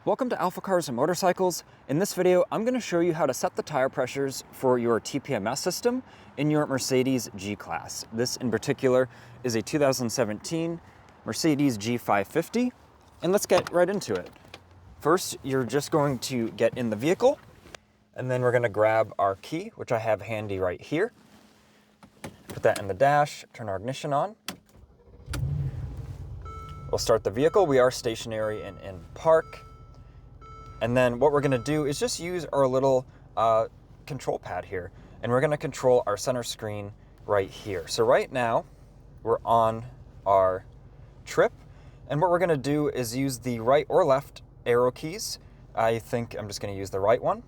Welcome to AlphaCars and Motorcycles. In this video, I'm going to show you how to set the tire pressures for your TPMS system in your Mercedes G-Class. This in particular is a 2017 Mercedes G550, and let's get right into it. First, you're just going to get in the vehicle, and then we're going to grab our key, which I have handy right here. Put that in the dash, turn our ignition on. We'll start the vehicle. We are stationary and in park. And then what we're gonna do is just use our little control pad here. And we're gonna control our center screen right here. So right now, we're on our trip. And what we're gonna do is use the right or left arrow keys. I think I'm just gonna use the right one.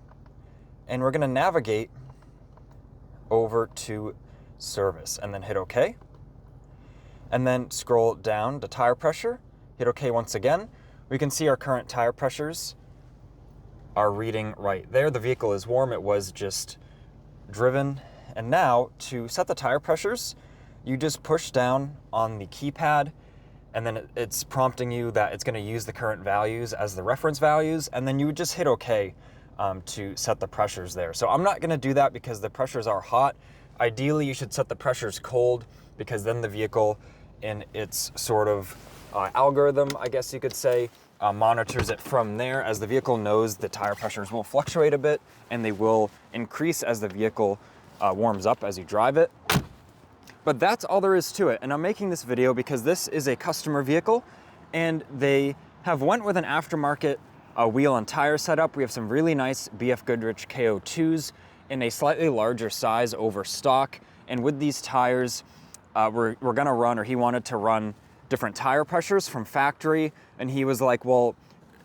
And we're gonna navigate over to service and then hit OK. And then scroll down to tire pressure, hit OK once again. We can see our current tire pressures are reading right there. The vehicle is warm, it was just driven. And now to set the tire pressures, you just push down on the keypad and then it's prompting you that it's gonna use the current values as the reference values, and then you would just hit OK to set the pressures there. So I'm not gonna do that because the pressures are hot. Ideally, you should set the pressures cold because then the vehicle in its sort of algorithm, I guess you could say, monitors it from there, as the vehicle knows the tire pressures will fluctuate a bit and they will increase as the vehicle warms up as you drive it. But that's all there is to it. And I'm making this video because this is a customer vehicle and they have went with an aftermarket wheel and tire setup. We have some really nice BF Goodrich KO2s in a slightly larger size over stock. And with these tires, we're gonna run, or he wanted to run, different tire pressures from factory. And he was like, well,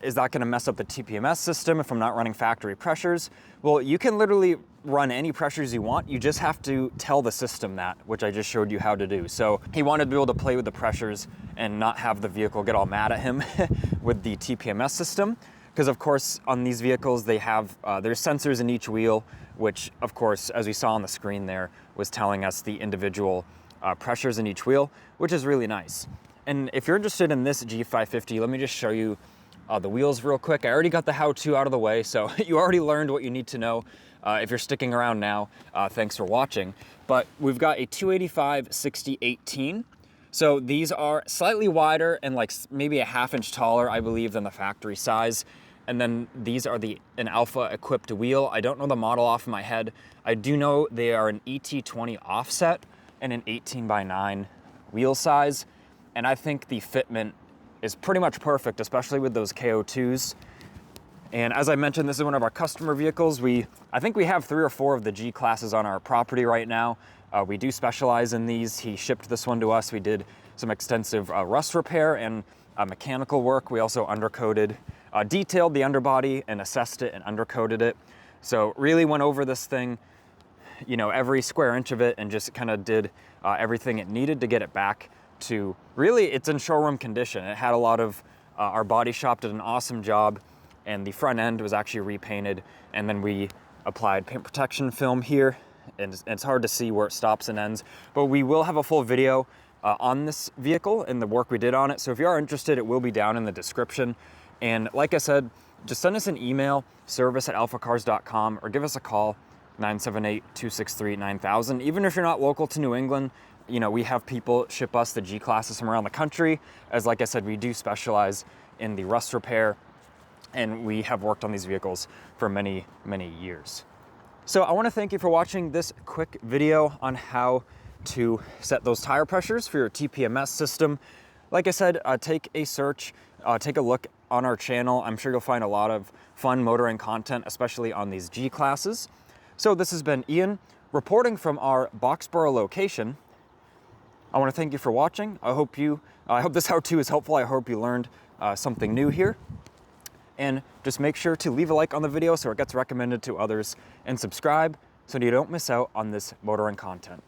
is that gonna mess up the TPMS system if I'm not running factory pressures? Well, you can literally run any pressures you want. You just have to tell the system that, which I just showed you how to do. So he wanted to be able to play with the pressures and not have the vehicle get all mad at him with the TPMS system. Because of course, on these vehicles, they have, there's sensors in each wheel, which of course, as we saw on the screen there, was telling us the individual pressures in each wheel, which is really nice. And if you're interested in this G550, let me just show you the wheels real quick. I already got the how-to out of the way, so you already learned what you need to know. If you're sticking around now, thanks for watching. But we've got a 285/60/18. So these are slightly wider and like maybe a ½ inch taller, I believe, than the factory size. And then these are an Alpha equipped wheel. I don't know the model off of my head. I do know they are an ET20 offset and an 18/9 wheel size. And I think the fitment is pretty much perfect, especially with those KO2s. And as I mentioned, this is one of our customer vehicles. I think we have 3 or 4 of the G classes on our property right now. We do specialize in these. He shipped this one to us. We did some extensive rust repair and mechanical work. We also undercoated, detailed the underbody and assessed it and undercoated it. So really went over this thing, you know, every square inch of it, and just kind of did everything it needed to get it back to, really, it's in showroom condition. It had a lot of, our body shop did an awesome job, and the front end was actually repainted, and then we applied paint protection film here, and it's hard to see where it stops and ends, but we will have a full video on this vehicle and the work we did on it. So if you are interested, it will be down in the description. And like I said, just send us an email, service@alphacars.com, or give us a call, 978-263-9000. Even if you're not local to New England, you know, we have people ship us the G classes from around the country. As like I said, we do specialize in the rust repair, and we have worked on these vehicles for many, many years. So I want to thank you for watching this quick video on how to set those tire pressures for your TPMS system. Like I said, take a search, take a look on our channel. I'm sure you'll find a lot of fun motoring content, especially on these G classes. So this has been Ian reporting from our Boxborough location. I want to thank you for watching. I hope this how-to is helpful. I hope you learned something new here. And just make sure to leave a like on the video so it gets recommended to others, and subscribe so you don't miss out on this motoring content.